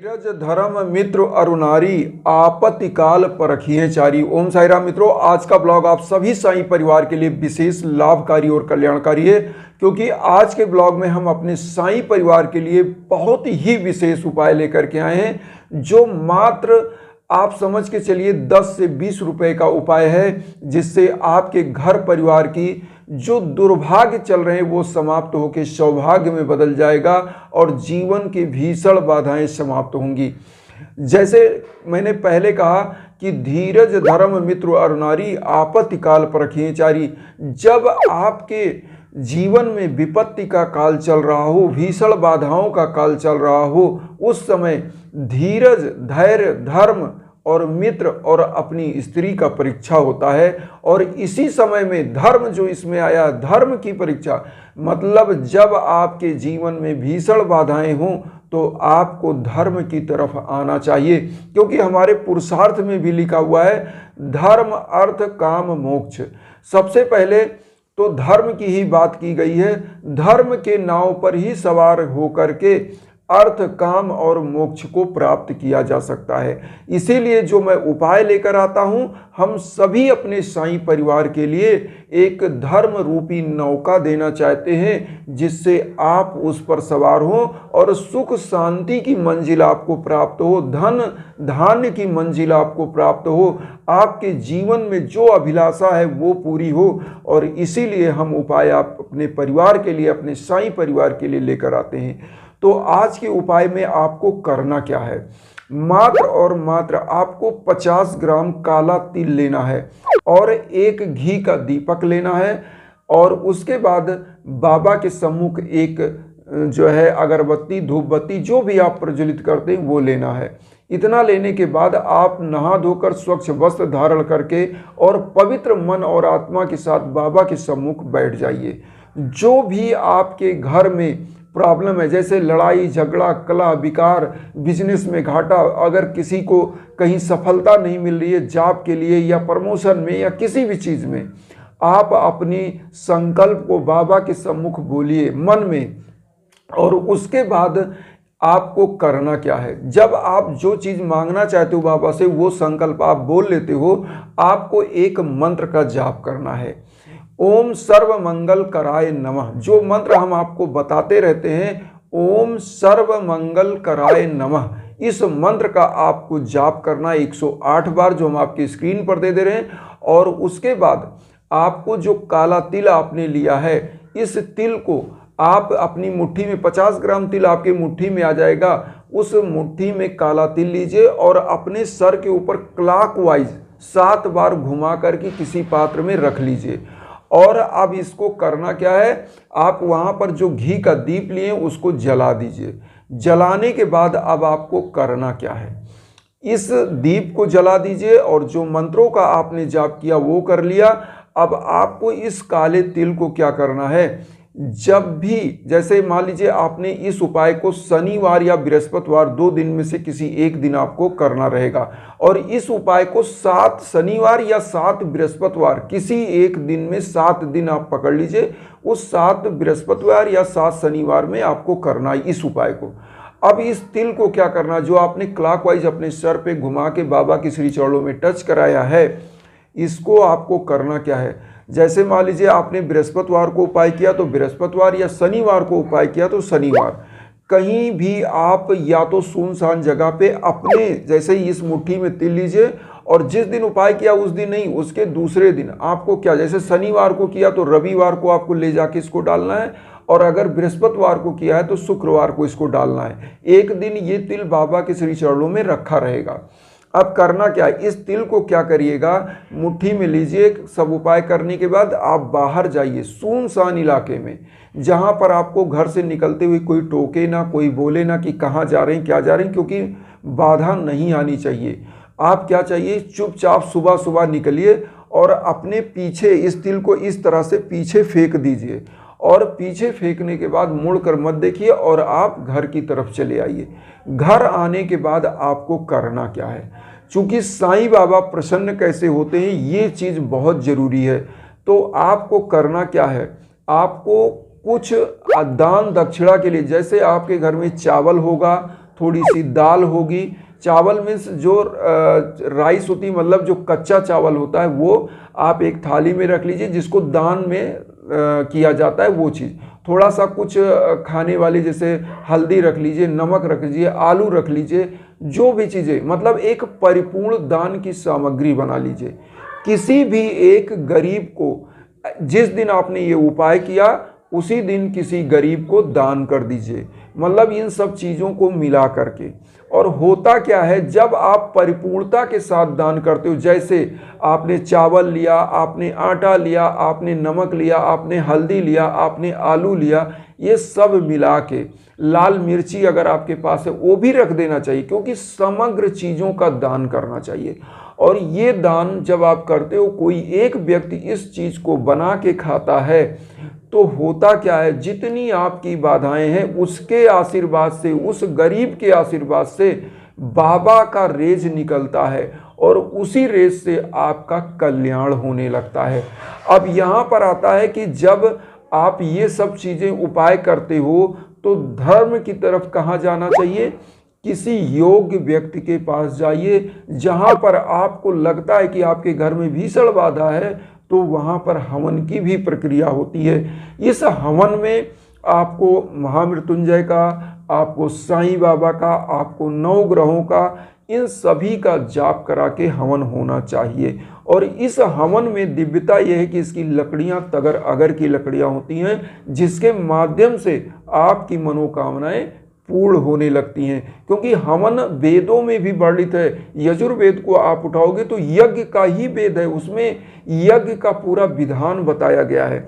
धीरज धर्म मित्र अरुणारी आपत्ति काल परखिए चारी। ओम साई राम मित्रों, आज का ब्लॉग आप सभी साई परिवार के लिए विशेष लाभकारी और कल्याणकारी है, क्योंकि आज के ब्लॉग में हम अपने साई परिवार के लिए बहुत ही विशेष उपाय लेकर के आए हैं, जो मात्र आप समझ के चलिए 10 से 20 रुपए का उपाय है, जिससे आपके घर परिवार की जो दुर्भाग्य चल रहे हैं वो समाप्त होकर सौभाग्य में बदल जाएगा और जीवन की भीषण बाधाएं समाप्त होंगी। जैसे मैंने पहले कहा कि धीरज धर्म मित्र अरुणारी आपत्ति काल परखिए चारी। जब आपके जीवन में विपत्ति का काल चल रहा हो, भीषण बाधाओं का काल चल रहा हो, उस समय धीरज, धैर्य, धर्म और मित्र और अपनी स्त्री का परीक्षा होता है। और इसी समय में धर्म जो इसमें आया, धर्म की परीक्षा मतलब जब आपके जीवन में भीषण बाधाएं हों तो आपको धर्म की तरफ आना चाहिए, क्योंकि हमारे पुरुषार्थ में भी लिखा हुआ है धर्म अर्थ काम मोक्ष। सबसे पहले तो धर्म की ही बात की गई है। धर्म के नाव पर ही सवार होकर के अर्थ, काम और मोक्ष को प्राप्त किया जा सकता है। इसीलिए जो मैं उपाय लेकर आता हूं, हम सभी अपने साईं परिवार के लिए एक धर्म रूपी नौका देना चाहते हैं, जिससे आप उस पर सवार हो और सुख शांति की मंजिल आपको प्राप्त हो, धन धान्य की मंजिल आपको प्राप्त हो, आपके जीवन में जो अभिलाषा है वो पूरी हो। और इसीलिए हम उपाय आप अपने परिवार के लिए, अपने साईं परिवार के लिए लेकर आते हैं। तो आज के उपाय में आपको करना क्या है? मात्र और मात्र आपको 50 ग्राम काला तिल लेना है और एक घी का दीपक लेना है, और उसके बाद बाबा के सम्मुख एक जो है अगरबत्ती, धूप बत्ती, जो भी आप प्रज्वलित करते हैं वो लेना है। इतना लेने के बाद आप नहा धोकर स्वच्छ वस्त्र धारण करके और पवित्र मन और आत्मा के साथ बाबा के सम्मुख बैठ जाइए। जो भी आपके घर में प्रॉब्लम है, जैसे लड़ाई झगड़ा, कलह विकार, बिजनेस में घाटा, अगर किसी को कहीं सफलता नहीं मिल रही है जॉब के लिए या प्रमोशन में या किसी भी चीज़ में, आप अपनी संकल्प को बाबा के सम्मुख बोलिए मन में। और उसके बाद आपको करना क्या है? जब आप जो चीज़ मांगना चाहते हो बाबा से, वो संकल्प आप बोल लेते हो, आपको एक मंत्र का जाप करना है। ओम सर्व मंगल कराय नमः, जो मंत्र हम आपको बताते रहते हैं, ओम सर्व मंगल कराय नमः, इस मंत्र का आपको जाप करना 108 बार, जो हम आपकी स्क्रीन पर दे रहे हैं। और उसके बाद आपको जो काला तिल आपने लिया है, इस तिल को आप अपनी मुट्ठी में, 50 ग्राम तिल आपके मुट्ठी में आ जाएगा, उस मुट्ठी में काला तिल लीजिए और अपने सर के ऊपर क्लॉकवाइज 7 बार घुमा करके किसी पात्र में रख लीजिए। और अब इसको करना क्या है, आप वहाँ पर जो घी का दीप लिए उसको जला दीजिए। जलाने के बाद अब आपको करना क्या है, इस दीप को जला दीजिए और जो मंत्रों का आपने जाप किया वो कर लिया। अब आपको इस काले तिल को क्या करना है, जब भी, जैसे मान लीजिए आपने इस उपाय को शनिवार या बृहस्पतिवार, 2 दिन में से किसी एक दिन आपको करना रहेगा, और इस उपाय को 7 शनिवार या 7 बृहस्पतिवार, किसी एक दिन में 7 दिन आप पकड़ लीजिए, उस 7 बृहस्पतिवार या 7 शनिवार में आपको करना है इस उपाय को। अब इस तिल को क्या करना, जो आपने क्लॉकवाइज अपने सर पे घुमा के बाबा के श्री चरणों में टच कराया है, इसको आपको करना क्या है, जैसे मान लीजिए आपने बृहस्पतिवार को उपाय किया तो बृहस्पतिवार, या शनिवार को उपाय किया तो शनिवार, कहीं भी आप या तो सुनसान जगह पे अपने जैसे ही इस मुट्ठी में तिल लीजिए, और जिस दिन उपाय किया उस दिन नहीं, उसके दूसरे दिन आपको क्या, जैसे शनिवार को किया तो रविवार को आपको ले जाके इसको डालना है, और अगर बृहस्पतिवार को किया है तो शुक्रवार को इसको डालना है। एक दिन ये तिल बाबा के श्री चरणों में रखा रहेगा। अब करना क्या है, इस तिल को क्या करिएगा, मुट्ठी में लीजिए। सब उपाय करने के बाद आप बाहर जाइए सुनसान इलाके में, जहाँ पर आपको घर से निकलते हुए कोई टोके ना, कोई बोले ना कि कहाँ जा रहे हैं, क्या जा रहे हैं, क्योंकि बाधा नहीं आनी चाहिए। आप क्या चाहिए, चुपचाप सुबह सुबह निकलिए और अपने पीछे इस तिल को इस तरह से पीछे फेंक दीजिए, और पीछे फेंकने के बाद मुड़कर मत देखिए और आप घर की तरफ चले आइए। घर आने के बाद आपको करना क्या है, चूँकि साईं बाबा प्रसन्न कैसे होते हैं ये चीज़ बहुत ज़रूरी है। तो आपको करना क्या है, आपको कुछ दान दक्षिणा के लिए, जैसे आपके घर में चावल होगा थोड़ी सी दाल होगी। चावल मीन्स जो राइस होती है, मतलब जो कच्चा चावल होता है, वो आप एक थाली में रख लीजिए, जिसको दान में किया जाता है वो चीज़। थोड़ा सा कुछ खाने वाली, जैसे हल्दी रख लीजिए, नमक रख लीजिए, आलू रख लीजिए, जो भी चीज़ें, मतलब एक परिपूर्ण दान की सामग्री बना लीजिए। किसी भी एक गरीब को, जिस दिन आपने ये उपाय किया उसी दिन किसी गरीब को दान कर दीजिए, मतलब इन सब चीज़ों को मिला करके। और होता क्या है, जब आप परिपूर्णता के साथ दान करते हो, जैसे आपने चावल लिया, आपने आटा लिया, आपने नमक लिया, आपने हल्दी लिया, आपने आलू लिया, ये सब मिला के, लाल मिर्ची अगर आपके पास है वो भी रख देना चाहिए, क्योंकि समग्र चीज़ों का दान करना चाहिए। और ये दान जब आप करते हो, कोई एक व्यक्ति इस चीज़ को बना के खाता है, तो होता क्या है, जितनी आपकी बाधाएं हैं उसके आशीर्वाद से, उस गरीब के आशीर्वाद से बाबा का रेज निकलता है और उसी रेज से आपका कल्याण होने लगता है। अब यहाँ पर आता है कि जब आप ये सब चीज़ें उपाय करते हो तो धर्म की तरफ कहाँ जाना चाहिए, किसी योग्य व्यक्ति के पास जाइए। जहाँ पर आपको लगता है कि आपके घर में भीषण बाधा है, तो वहाँ पर हवन की भी प्रक्रिया होती है। इस हवन में आपको महामृत्युंजय का, आपको साईं बाबा का, आपको नवग्रहों का, इन सभी का जाप करा के हवन होना चाहिए। और इस हवन में दिव्यता यह है कि इसकी लकड़ियाँ तगर अगर की लकड़ियाँ होती हैं, जिसके माध्यम से आपकी मनोकामनाएं पूर्ण होने लगती हैं। क्योंकि हवन वेदों में भी वर्णित है। यजुर्वेद को आप उठाओगे तो यज्ञ का ही वेद है, उसमें यज्ञ का पूरा विधान बताया गया है।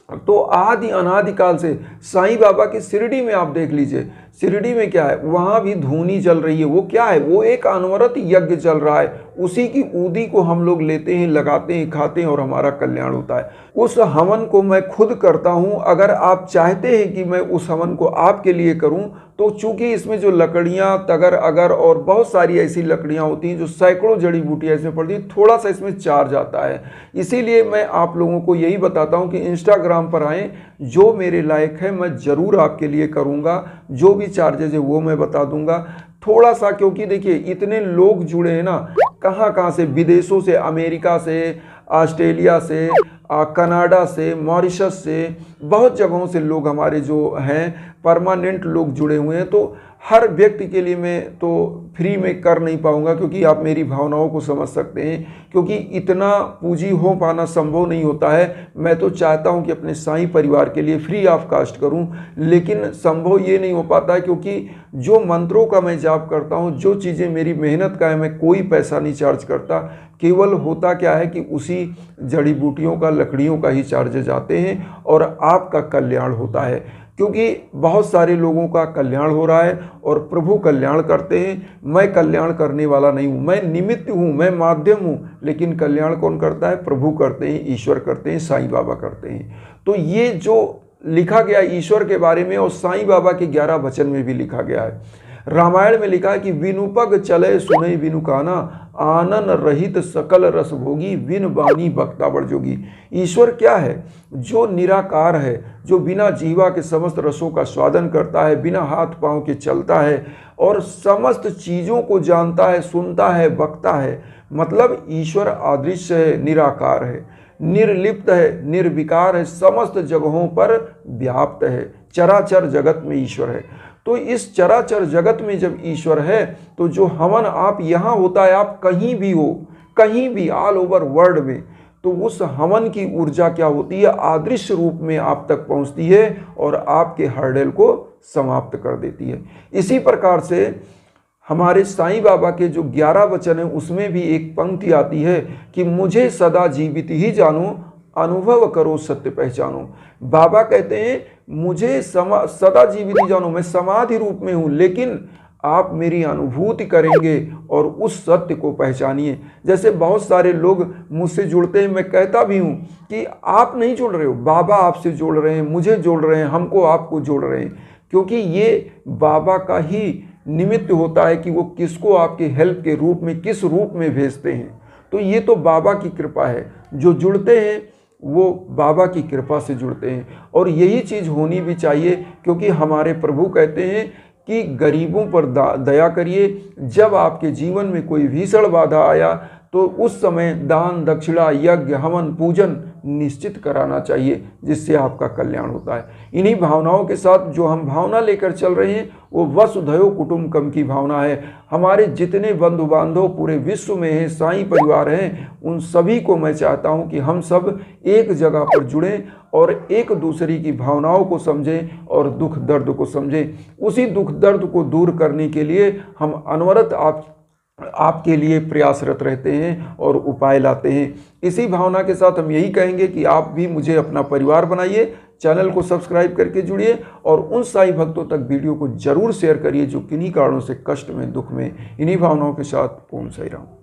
तो आदि अनादिकाल से साईं बाबा की शिरडी में आप देख लीजिए, शिरडी में क्या है, वहाँ भी धूनी जल रही है। वो क्या है, वो एक अनवरत यज्ञ चल रहा है। उसी की ऊदी को हम लोग लेते हैं, लगाते हैं, खाते हैं और हमारा कल्याण होता है। उस हवन को मैं खुद करता हूँ। अगर आप चाहते हैं कि मैं उस हवन को आपके लिए करूँ, तो चूंकि इसमें जो लकड़ियाँ तगर अगर और बहुत सारी ऐसी लकड़ियाँ होती हैं जो सैकड़ों जड़ी बूटियाँ इसमें पड़ती हैं, थोड़ा सा इसमें चार्ज आता है। इसीलिए मैं आप लोगों को यही बताता हूँ कि इंस्टाग्राम पर आएँ, जो मेरे लायक है मैं ज़रूर आपके लिए करूँगा। जो भी चार्जेज है वो मैं बता दूंगा थोड़ा सा, क्योंकि देखिए इतने लोग जुड़े हैं ना, कहाँ कहाँ से, विदेशों से, अमेरिका से, ऑस्ट्रेलिया से, कनाडा से, मॉरिशस से, बहुत जगहों से लोग हमारे जो हैं परमानेंट लोग जुड़े हुए हैं। तो हर व्यक्ति के लिए मैं तो फ्री में कर नहीं पाऊंगा, क्योंकि आप मेरी भावनाओं को समझ सकते हैं, क्योंकि इतना पूंजी हो पाना संभव नहीं होता है। मैं तो चाहता हूं कि अपने साईं परिवार के लिए फ्री ऑफ कास्ट करूं, लेकिन संभव ये नहीं हो पाता है, क्योंकि जो मंत्रों का मैं जाप करता हूं, जो चीज़ें मेरी मेहनत का है, मैं कोई पैसा नहीं चार्ज करता। केवल होता क्या है कि उसी जड़ी बूटियों का, लकड़ियों का ही चार्जेज आते हैं और आपका कल्याण होता है। क्योंकि बहुत सारे लोगों का कल्याण हो रहा है और प्रभु कल्याण करते हैं। मैं कल्याण करने वाला नहीं हूँ, मैं निमित्त हूँ, मैं माध्यम हूँ, लेकिन कल्याण कौन करता है, प्रभु करते हैं, ईश्वर करते हैं, साईं बाबा करते हैं। तो ये जो लिखा गया ईश्वर के बारे में, और साईं बाबा के 11 वचन में भी लिखा गया है। रामायण में लिखा है कि विनुपग चले सुने विनु काना, आनन रहित सकल रस भोगी, विन बानी बक्ता बड़ जोगी। ईश्वर क्या है, जो निराकार है, जो बिना जीवा के समस्त रसों का स्वादन करता है, बिना हाथ पांव के चलता है और समस्त चीज़ों को जानता है, सुनता है, बकता है। मतलब ईश्वर अदृश्य है, निराकार है, निर्लिप्त है, निर्विकार है, समस्त जगहों पर व्याप्त है। चराचर जगत में ईश्वर है। तो इस चराचर जगत में जब ईश्वर है, तो जो हवन आप यहाँ होता है, आप कहीं भी हो, कहीं भी ऑल ओवर वर्ल्ड में, तो उस हवन की ऊर्जा क्या होती है, अदृश्य रूप में आप तक पहुँचती है और आपके हर्डल को समाप्त कर देती है। इसी प्रकार से हमारे साईं बाबा के जो 11 वचन है, उसमें भी एक पंक्ति आती है कि मुझे सदा जीवित ही जानो, अनुभव करो सत्य पहचानो। बाबा कहते हैं मुझे सदा जीवित ही जानो, मैं समाधि रूप में हूँ, लेकिन आप मेरी अनुभूति करेंगे और उस सत्य को पहचानिए। जैसे बहुत सारे लोग मुझसे जुड़ते हैं, मैं कहता भी हूँ कि आप नहीं जुड़ रहे हो, बाबा आपसे जोड़ रहे हैं, मुझे जोड़ रहे हैं, हमको आपको जोड़ रहे हैं, क्योंकि ये बाबा का ही निमित्त होता है कि वो किसको आपके हेल्प के रूप में, किस रूप में भेजते हैं। तो ये तो बाबा की कृपा है, जो जुड़ते हैं वो बाबा की कृपा से जुड़ते हैं। और यही चीज़ होनी भी चाहिए, क्योंकि हमारे प्रभु कहते हैं कि गरीबों पर दया करिए। जब आपके जीवन में कोई भीषण बाधा आया तो उस समय दान, दक्षिणा, यज्ञ, हवन, पूजन निश्चित कराना चाहिए, जिससे आपका कल्याण होता है। इन्हीं भावनाओं के साथ जो हम भावना लेकर चल रहे हैं वो वसुधैव कुटुंबकम की भावना है। हमारे जितने बंधु बांधव पूरे विश्व में हैं, साईं परिवार हैं, उन सभी को मैं चाहता हूं कि हम सब एक जगह पर जुड़ें और एक दूसरे की भावनाओं को समझें और दुख दर्द को समझें। उसी दुख दर्द को दूर करने के लिए हम अनवरत आपके लिए प्रयासरत रहते हैं और उपाय लाते हैं। इसी भावना के साथ हम यही कहेंगे कि आप भी मुझे अपना परिवार बनाइए, चैनल को सब्सक्राइब करके जुड़िए और उन साईं भक्तों तक वीडियो को जरूर शेयर करिए जो किन्हीं कारणों से कष्ट में, दुख में। इन्हीं भावनाओं के साथ ओम साईं राम।